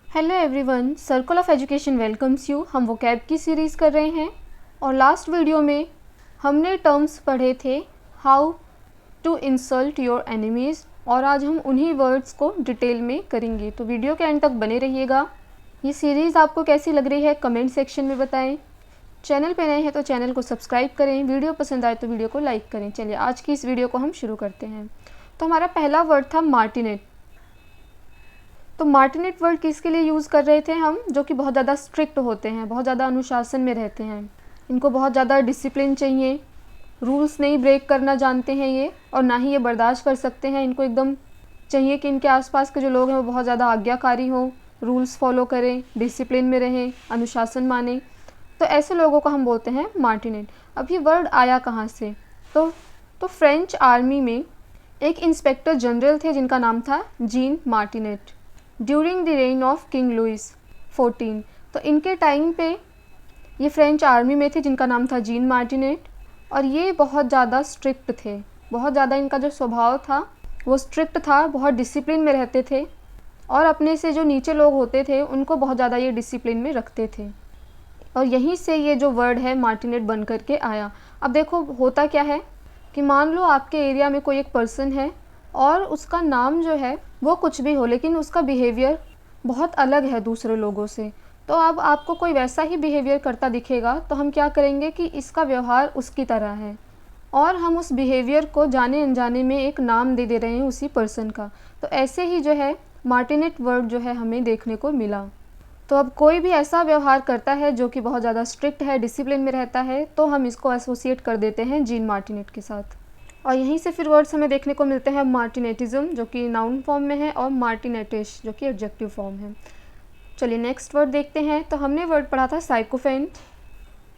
Hello everyone, circle of education welcomes you. हम vocab की series कर रहे हैं और लास्ट वीडियो में हमने टर्म्स पढ़े थे how to insult your enemies और आज हम उन्हीं वर्ड्स को डिटेल में करेंगे। तो वीडियो के एंड तक बने रहिएगा। ये सीरीज़ आपको कैसी लग रही है कमेंट सेक्शन में बताएं। चैनल पे नए हैं तो चैनल को सब्सक्राइब करें, वीडियो पसंद आए तो वीडियो को लाइक करें। चलिए आज की इस वीडियो को हम शुरू करते हैं। तो हमारा पहला वर्ड था मार्टिनेट। तो मार्टिनेट वर्ड किसके लिए यूज़ कर रहे थे हम, जो कि बहुत ज़्यादा स्ट्रिक्ट होते हैं, बहुत ज़्यादा अनुशासन में रहते हैं, इनको बहुत ज़्यादा डिसिप्लिन चाहिए, रूल्स नहीं ब्रेक करना जानते हैं ये, और ना ही ये बर्दाश्त कर सकते हैं। इनको एकदम चाहिए कि इनके आसपास के जो लोग हैं वो बहुत ज़्यादा आज्ञाकारी हों, रूल्स फॉलो करें, डिसिप्लिन में रहें, अनुशासन माने। तो ऐसे लोगों को हम बोलते हैं मार्टिनेट। अब ये वर्ड आया कहाँ से? तो फ्रेंच आर्मी में एक इंस्पेक्टर जनरल थे जिनका नाम था Jean Martinet during the reign of King Louis 14। तो इनके टाइम पे ये फ्रेंच आर्मी में थे जिनका नाम था जीन मार्टिनेट, और ये बहुत ज़्यादा स्ट्रिक्ट थे। बहुत ज़्यादा इनका जो स्वभाव था वो स्ट्रिक्ट था, बहुत डिसिप्लिन में रहते थे और अपने से जो नीचे लोग होते थे उनको बहुत ज़्यादा ये डिसिप्लिन में रखते थे। और यहीं से ये जो वर्ड है मार्टिनेट बन कर के आया। अब देखो होता क्या है कि मान लो आपके एरिया में कोई एक पर्सन है और उसका नाम जो है वो कुछ भी हो, लेकिन उसका बिहेवियर बहुत अलग है दूसरे लोगों से। तो अब आपको कोई वैसा ही बिहेवियर करता दिखेगा तो हम क्या करेंगे कि इसका व्यवहार उसकी तरह है, और हम उस बिहेवियर को जाने अनजाने में एक नाम दे रहे हैं उसी पर्सन का। तो ऐसे ही जो है मार्टिनेट वर्ड जो है हमें देखने को मिला। तो अब कोई भी ऐसा व्यवहार करता है जो कि बहुत ज़्यादा स्ट्रिक्ट है, डिसिप्लिन में रहता है, तो हम इसको एसोसिएट कर देते हैं जीन मार्टिनेट के साथ। और यहीं से फिर वर्ड्स हमें देखने को मिलते हैं मार्टिनेटिज्म, जो कि नाउन फॉर्म में है, और मार्टिनेटिश जो कि एडजेक्टिव फॉर्म है। चलिए नेक्स्ट वर्ड देखते हैं। तो हमने वर्ड पढ़ा था साइकोफेंट।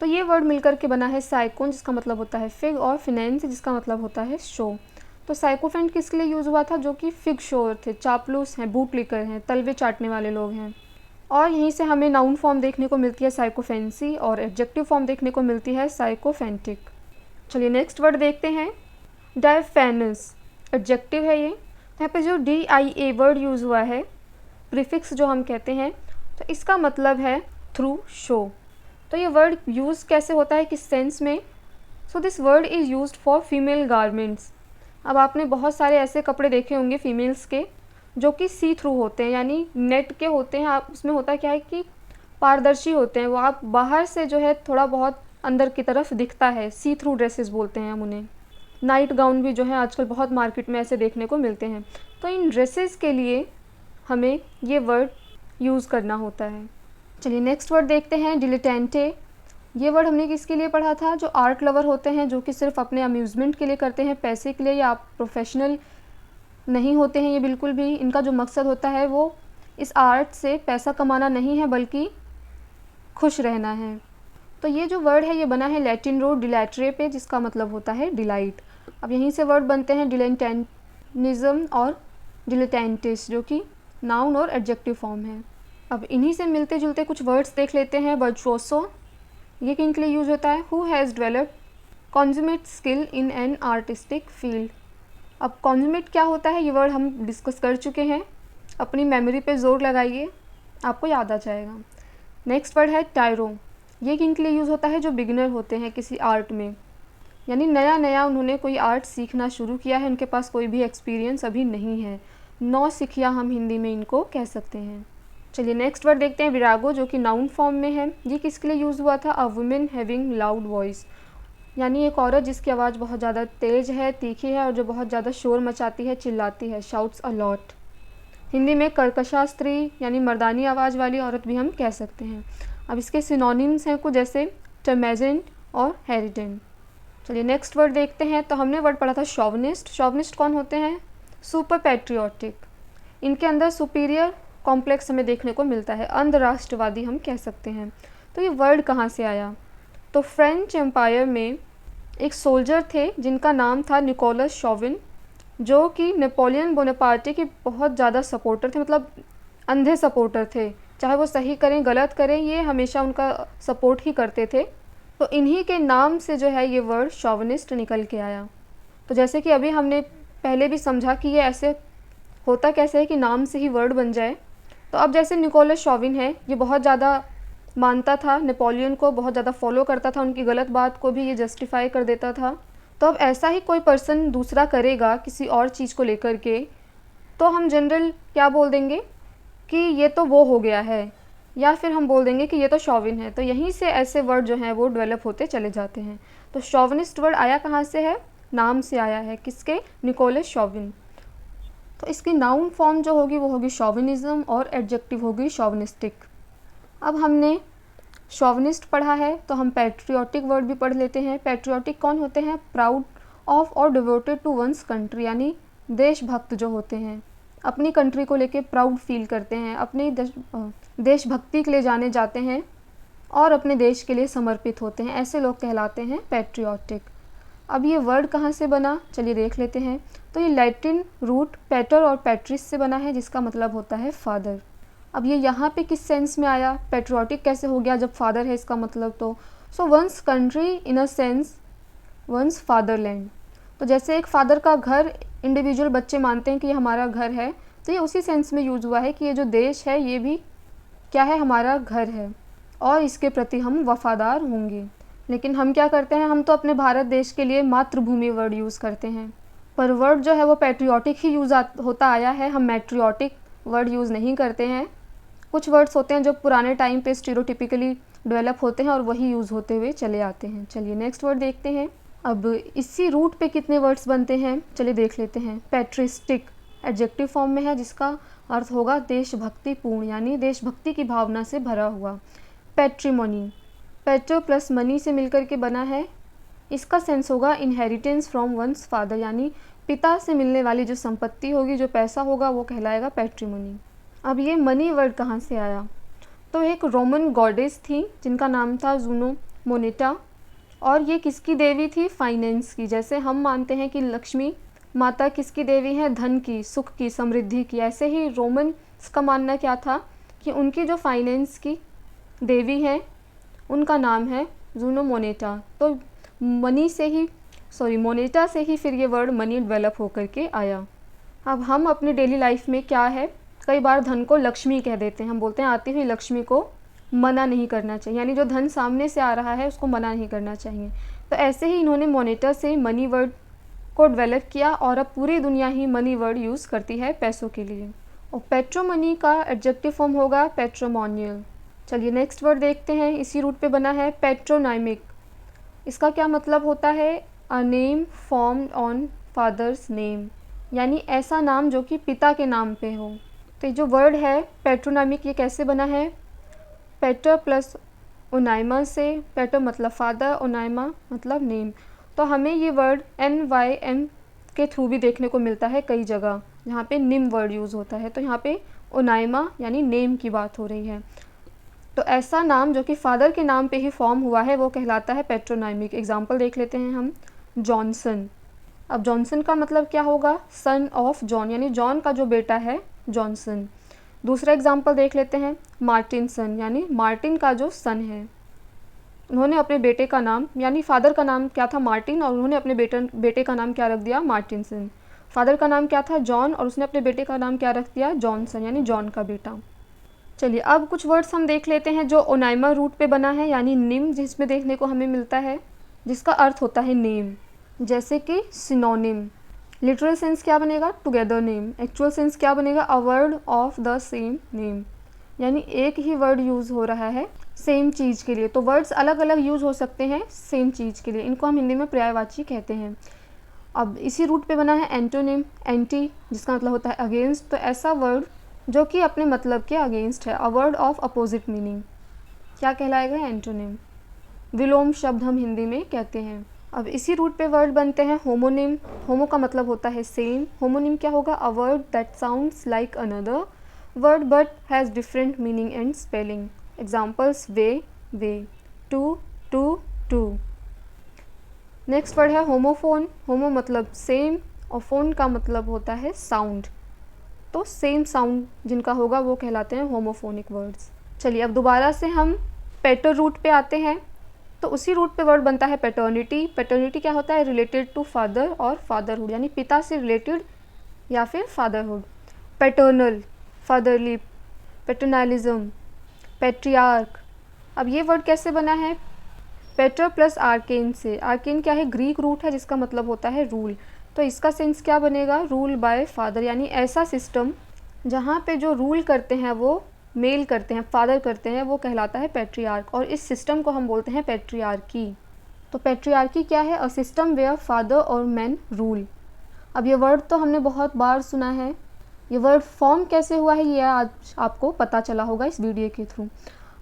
तो ये वर्ड मिलकर के बना है साइकोन, जिसका मतलब होता है फिग, और फिनेंस जिसका मतलब होता है शो। तो साइकोफेंट किसके लिए यूज़ हुआ था? जो कि फिग शोर थे, चापलूस हैं, बूट लिकर हैं, तलवे चाटने वाले लोग हैं। और यहीं से हमें नाउन फॉर्म देखने को मिलती है साइकोफेंसी, और एडजेक्टिव फॉर्म देखने को मिलती है साइकोफेंटिक। चलिए नेक्स्ट वर्ड देखते हैं। डायफेनस एडजेक्टिव है ये। यहाँ पे जो DIA वर्ड यूज़ हुआ है, प्रीफिक्स जो हम कहते हैं, तो इसका मतलब है थ्रू शो। तो ये वर्ड यूज़ कैसे होता है, किस सेंस में? So this word is used for female garments. अब आपने बहुत सारे ऐसे कपड़े देखे होंगे फीमेल्स के जो कि सी थ्रू होते हैं, यानी नेट के होते हैं। आप उसमें होता क्या है कि पारदर्शी होते हैं वो, आप बाहर से जो है थोड़ा बहुत अंदर की तरफ दिखता है। सी थ्रू ड्रेसेस बोलते हैं हम उन्हें। नाइट गाउन भी जो है आजकल बहुत मार्केट में ऐसे देखने को मिलते हैं। तो इन ड्रेसेस के लिए हमें ये वर्ड यूज़ करना होता है। चलिए नेक्स्ट वर्ड देखते हैं, डिलेटेंटे। ये वर्ड हमने किसके लिए पढ़ा था? जो आर्ट लवर होते हैं, जो कि सिर्फ अपने अम्यूज़मेंट के लिए करते हैं, पैसे के लिए, या आप प्रोफेशनल नहीं होते हैं ये बिल्कुल भी। इनका जो मकसद होता है वो इस आर्ट से पैसा कमाना नहीं है, बल्कि खुश रहना है। तो ये जो वर्ड है ये बना है लैटिन रूट डिलैट्रे पे, जिसका मतलब होता है डिलाइट। अब यहीं से वर्ड बनते हैं डिलेटेंटिज्म और डिलेटेंटिस, जो कि नाउन और एडजेक्टिव फॉर्म है। अब इन्हीं से मिलते जुलते कुछ वर्ड्स देख लेते हैं। वर्चुओसो, ये किन के लिए यूज़ होता है? Who has developed consummate skill in an artistic field. अब कॉन्जुमेट क्या होता है, ये वर्ड हम डिस्कस कर चुके हैं। अपनी मेमोरी पे जोर लगाइए, आपको याद आ जाएगा। नेक्स्ट वर्ड है टायरो। ये किन के लिए यूज़ होता है? जो बिगिनर होते हैं किसी आर्ट में, यानी नया नया उन्होंने कोई आर्ट सीखना शुरू किया है, उनके पास कोई भी एक्सपीरियंस अभी नहीं है। नौसिखिया हम हिंदी में इनको कह सकते हैं। चलिए नेक्स्ट वर्ड देखते हैं, विरागो, जो कि नाउन फॉर्म में है। ये किसके लिए यूज़ हुआ था? A women having loud voice, यानी एक औरत जिसकी आवाज़ बहुत ज़्यादा तेज़ है, तीखी है, और जो बहुत ज़्यादा शोर मचाती है, चिल्लाती है, शाउट्स अ लॉट। हिंदी में कर्कशा स्त्री, यानी मर्दानी आवाज़ वाली औरत भी हम कह सकते हैं। अब इसके सिनोनिम्स हैं कुछ, जैसे टर्मेजेंट और हेरिडेंट। चलिए नेक्स्ट वर्ड देखते हैं। तो हमने वर्ड पढ़ा था शॉविनिस्ट। शॉविनिस्ट कौन होते हैं? Super patriotic. इनके अंदर सुपीरियर कॉम्प्लेक्स हमें देखने को मिलता है, अंधराष्ट्रवादी हम कह सकते हैं। तो ये वर्ड कहाँ से आया? तो फ्रेंच एम्पायर में एक सोल्जर थे जिनका नाम था निकोलस शॉविन, जो कि नेपोलियन बोनापार्टे के बहुत ज़्यादा सपोर्टर थे, मतलब अंधे सपोर्टर थे। चाहे वो सही करें गलत करें, ये हमेशा उनका सपोर्ट ही करते थे। तो इन्हीं के नाम से जो है ये वर्ड शॉविनिस्ट निकल के आया। तो जैसे कि अभी हमने पहले भी समझा कि ये ऐसे होता कैसे है कि नाम से ही वर्ड बन जाए, तो अब जैसे निकोलस शॉविन है, ये बहुत ज़्यादा मानता था नेपोलियन को, बहुत ज़्यादा फॉलो करता था, उनकी गलत बात को भी ये जस्टिफाई कर देता था। तो अब ऐसा ही कोई पर्सन दूसरा करेगा किसी और चीज़ को लेकर के, तो हम जनरल क्या बोल देंगे कि ये तो वो हो गया है, या फिर हम बोल देंगे कि ये तो शॉविन है। तो यहीं से ऐसे वर्ड जो हैं वो डेवलप होते चले जाते हैं। तो शॉविनिस्ट वर्ड आया कहाँ से है? नाम से आया है, किसके? Nicolas Chauvin. तो इसकी नाउन फॉर्म जो होगी वो होगी शॉविनिज्म और एडजेक्टिव होगी शॉविनिस्टिक। अब हमने शॉविनिस्ट पढ़ा है, तो हम पैट्रियोटिक वर्ड भी पढ़ लेते हैं। पैट्रियोटिक कौन होते हैं? प्राउड ऑफ और डिवोटेड टू वंस कंट्री, यानी देशभक्त जो होते हैं, अपनी कंट्री को लेके प्राउड फील करते हैं, अपनी देशभक्ति के लिए जाने जाते हैं और अपने देश के लिए समर्पित होते हैं, ऐसे लोग कहलाते हैं पैट्रियोटिक। अब ये वर्ड कहाँ से बना, चलिए देख लेते हैं। तो ये लैटिन रूट पैटर और पैट्रिस से बना है, जिसका मतलब होता है फादर। अब ये यहाँ पे किस सेंस में आया? पैट्रियोटिक कैसे हो गया जब फादर है इसका मतलब? तो so one's country in a sense one's fatherland. तो जैसे एक फादर का घर इंडिविजुअल बच्चे मानते हैं कि ये हमारा घर है, तो ये उसी सेंस में यूज़ हुआ है कि ये जो देश है ये भी क्या है? हमारा घर है और इसके प्रति हम वफादार होंगे। लेकिन हम क्या करते हैं? हम तो अपने भारत देश के लिए मातृभूमि वर्ड यूज़ करते हैं, पर वर्ड जो है वो पैट्रियोटिक ही यूज़ होता आया है। हम मैट्रियोटिक वर्ड यूज़ नहीं करते हैं। कुछ वर्ड्स होते हैं जो पुराने टाइम पे स्टीरियोटिपिकली डेवलप होते हैं और वही यूज़ होते हुए चले आते हैं। चलिए नेक्स्ट वर्ड देखते हैं। अब इसी रूट पे कितने वर्ड्स बनते हैं, चलिए देख लेते हैं। पैट्रिस्टिक एडजेक्टिव फॉर्म में है, जिसका अर्थ होगा देशभक्ति पूर्ण, यानी देशभक्ति की भावना से भरा हुआ। पैट्रिमोनी, पैट्रो प्लस मनी से मिलकर के बना है, इसका सेंस होगा इनहेरिटेंस फ्रॉम वंस फादर, यानी पिता से मिलने वाली जो संपत्ति होगी, जो पैसा होगा, वो कहलाएगा पैट्रिमोनी। अब ये मनी वर्ड कहाँ से आया? तो एक रोमन गॉडेस थी जिनका नाम था जूनो मोनेटा, और ये किसकी देवी थी? फाइनेंस की। जैसे हम मानते हैं कि लक्ष्मी माता किसकी देवी है? धन की, सुख की, समृद्धि की। ऐसे ही रोमन का मानना क्या था कि उनकी जो फाइनेंस की देवी है उनका नाम है जूनो मोनेटा। तो मनी से ही मोनेटा से ही फिर ये वर्ड मनी डेवलप होकर के आया। अब हम अपनी डेली लाइफ में क्या है, कई बार धन को लक्ष्मी कह देते हैं। हम बोलते हैं आती हुई लक्ष्मी को मना नहीं करना चाहिए, यानी जो धन सामने से आ रहा है उसको मना नहीं करना चाहिए। तो ऐसे ही इन्होंने मोनेटा से मनी वर्ड को डेवलप किया और अब पूरी दुनिया ही मनी वर्ड यूज़ करती है पैसों के लिए। और पेट्रोमनी का एडजेक्टिव फॉर्म होगा पेट्रोमोनियल। चलिए नेक्स्ट वर्ड देखते हैं, इसी रूट पे बना है पैट्रोनाइमिक। इसका क्या मतलब होता है? A name formed on father's name, यानी ऐसा नाम जो कि पिता के नाम पे हो। तो जो वर्ड है पेट्रोनाइमिक, ये कैसे बना है? पेटर प्लस ओनाइमा से। पेटर मतलब फादर, ओनाइमा मतलब नेम। तो हमें ये वर्ड NYM के थ्रू भी देखने को मिलता है कई जगह जहाँ पे निम वर्ड यूज़ होता है। तो यहाँ पे ओनाइमा यानी नेम की बात हो रही है। तो ऐसा नाम जो कि फादर के नाम पे ही फॉर्म हुआ है वो कहलाता है पेट्रोनाइमिक। एग्जाम्पल देख लेते हैं हम, जॉनसन। अब जॉनसन का मतलब क्या होगा? सन ऑफ जॉन, यानी जॉन का जो बेटा है जॉनसन। दूसरा एग्जाम्पल देख लेते हैं, मार्टिनसन, यानी मार्टिन का जो सन है। उन्होंने अपने बेटे का नाम, यानी फादर का नाम क्या था? मार्टिन, और उन्होंने अपने बेटे का नाम क्या रख दिया? मार्टिनसन। फादर का नाम क्या था? जॉन, और उसने अपने बेटे का नाम क्या रख दिया? जॉनसन, यानी जॉन का बेटा। चलिए अब कुछ वर्ड्स हम देख लेते हैं जो ओनाइमा रूट पे बना है, यानी निम, जिसमें देखने को हमें मिलता है, जिसका अर्थ होता है नेम। जैसे कि सिनोनिम, लिटरल सेंस क्या बनेगा? Together name. एक्चुअल सेंस क्या बनेगा? A word of the same name, यानी एक ही वर्ड यूज़ हो रहा है सेम चीज़ के लिए। तो वर्ड्स अलग अलग यूज़ हो सकते हैं सेम चीज़ के लिए, इनको हम हिंदी में पर्यायवाची कहते हैं। अब इसी रूट पे बना है एंटोनिम, एंटी, जिसका मतलब होता है अगेंस्ट। तो ऐसा वर्ड जो कि अपने मतलब के अगेंस्ट है, a word of opposite meaning, क्या कहलाएगा? एंटोनिम। विलोम शब्द हम हिंदी में कहते हैं। अब इसी रूट पे वर्ड बनते हैं होमोनिम। होमो का मतलब होता है सेम। होमोनिम क्या होगा? A word that sounds like another word but has different meaning and spelling. Examples way, two, too. Next word है होमोफोन। होमो मतलब सेम और फोन का मतलब होता है साउंड। तो सेम साउंड जिनका होगा वो कहलाते हैं होमोफोनिक वर्ड्स। चलिए अब दोबारा से हम पेटर रूट पे आते हैं। तो उसी रूट पे वर्ड बनता है पैटर्निटी। पैटर्निटी क्या होता है? रिलेटेड टू फादर और फादरहुड, यानी पिता से रिलेटेड या फिर fatherhood. Paternal, fatherly, paternalism, patriarch. अब ये वर्ड कैसे बना है? पेटर प्लस आर्केन से। आर्केन क्या है? ग्रीक रूट है जिसका मतलब होता है रूल। तो इसका सेंस क्या बनेगा? रूल बाय फादर, यानी ऐसा सिस्टम जहाँ पे जो रूल करते हैं वो मेल करते हैं, फादर करते हैं, वो कहलाता है पैट्रियार्क। और इस सिस्टम को हम बोलते हैं पैट्रियार्की। तो पैट्रियार्की क्या है? अ सिस्टम वेयर फादर और मैन रूल। अब ये वर्ड तो हमने बहुत बार सुना है, ये वर्ड फॉर्म कैसे हुआ है ये आज आपको पता चला होगा इस वीडियो के थ्रू।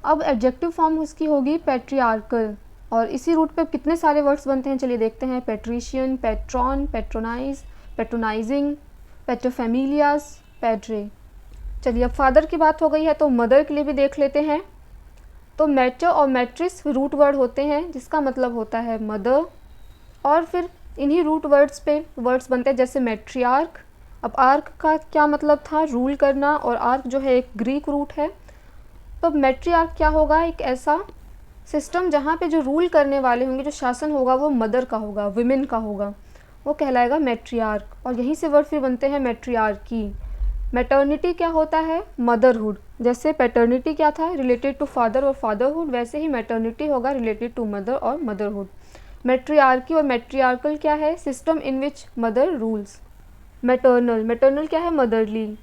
अब एडजेक्टिव फॉर्म उसकी होगी पैट्रियार्कल। और इसी रूट पे कितने सारे वर्ड्स बनते हैं चलिए देखते हैं। Patrician, patron, patronise, patronising, paterfamilias, padre. चलिए अब फादर की बात हो गई है तो मदर के लिए भी देख लेते हैं। तो मैटर और मैट्रिस रूट वर्ड होते हैं जिसका मतलब होता है मदर, और फिर इन्हीं रूट वर्ड्स पे वर्ड्स बनते हैं जैसे मैट्रियार्क। अब आर्क का क्या मतलब था? रूल करना, और आर्क जो है एक ग्रीक रूट है। तो मैट्रियार्क क्या होगा? एक ऐसा सिस्टम जहाँ पे जो रूल करने वाले होंगे, जो शासन होगा वो मदर का होगा, विमेन का होगा, वो कहलाएगा मैट्रियार्क। और यहीं से वर्ड फिर बनते हैं मैट्रियार्की। मैटर्निटी क्या होता है? मदरहुड। जैसे पैटर्निटी क्या था? रिलेटेड टू फादर और फादरहुड, वैसे ही मैटर्निटी होगा रिलेटेड टू मदर और मदरहुड। मैट्रियार्की और मैट्रियार्कल क्या है? System in which mother rules. Maternal, maternal क्या है? मदरली।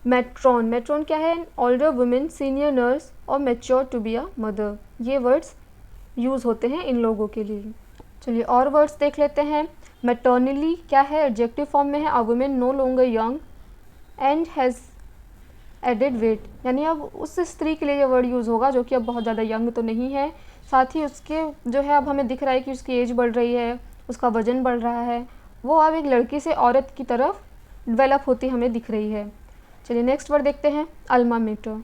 मैट्रॉन, मैट्रॉन क्या है? ओल्डर वुमेन, सीनियर नर्स और mature to be a mother. ये वर्ड्स यूज़ होते हैं इन लोगों के लिए। चलिए और वर्ड्स देख लेते हैं। मैटर्नली क्या है? एडजेक्टिव फॉर्म में है। A woman no longer young and has added weight, यानी अब उस स्त्री के लिए ये वर्ड यूज़ होगा जो कि अब बहुत ज़्यादा यंग तो नहीं है, साथ ही उसके जो है अब हमें दिख रहा है कि उसकी एज बढ़ रही है, उसका वज़न बढ़ रहा है, वो अब एक लड़की से औरत की तरफ डेवलप होती हमें दिख रही है। चलिए नेक्स्ट वर्ड देखते हैं, अल्मा मेटर।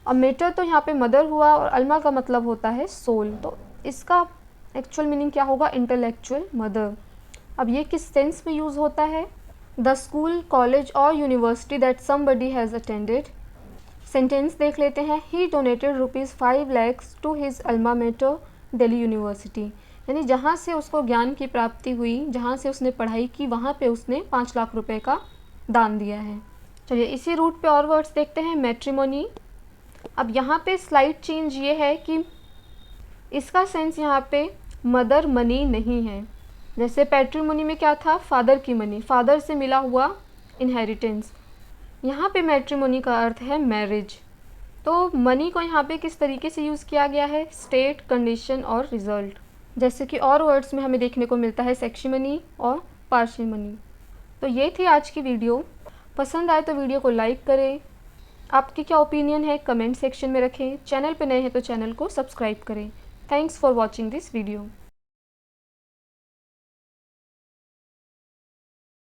अब मेटर तो यहाँ पे मदर हुआ और अल्मा का मतलब होता है सोल, तो इसका एक्चुअल मीनिंग क्या होगा? Intellectual mother. अब ये किस सेंस में यूज़ होता है? द स्कूल, कॉलेज और university that somebody has attended. Sentence देख लेते हैं। He donated ₹5 lakhs to his alma mater Delhi university, यानी जहाँ से उसको ज्ञान की प्राप्ति हुई, जहाँ से उसने पढ़ाई की, वहाँ पे उसने 5 लाख रुपए का दान दिया है। चलिए इसी रूट पे और वर्ड्स देखते हैं। मैट्रिमोनी। अब यहाँ पे स्लाइट चेंज ये है कि इसका सेंस यहाँ पे मदर मनी नहीं है। जैसे पैट्रिमोनी में क्या था? फादर की मनी, फादर से मिला हुआ इनहेरिटेंस। यहाँ पे मैट्रिमोनी का अर्थ है मैरिज। तो मनी को यहाँ पे किस तरीके से यूज़ किया गया है? स्टेट, कंडीशन और रिजल्ट। जैसे कि और वर्ड्स में हमें देखने को मिलता है सेक्शिमनी और पार्शिमनी। तो ये थी आज की वीडियो। पसंद आए तो वीडियो को लाइक करें। आपकी क्या ओपिनियन है कमेंट सेक्शन में रखें। चैनल पर नए हैं तो चैनल को सब्सक्राइब करें। Thanks for watching this video.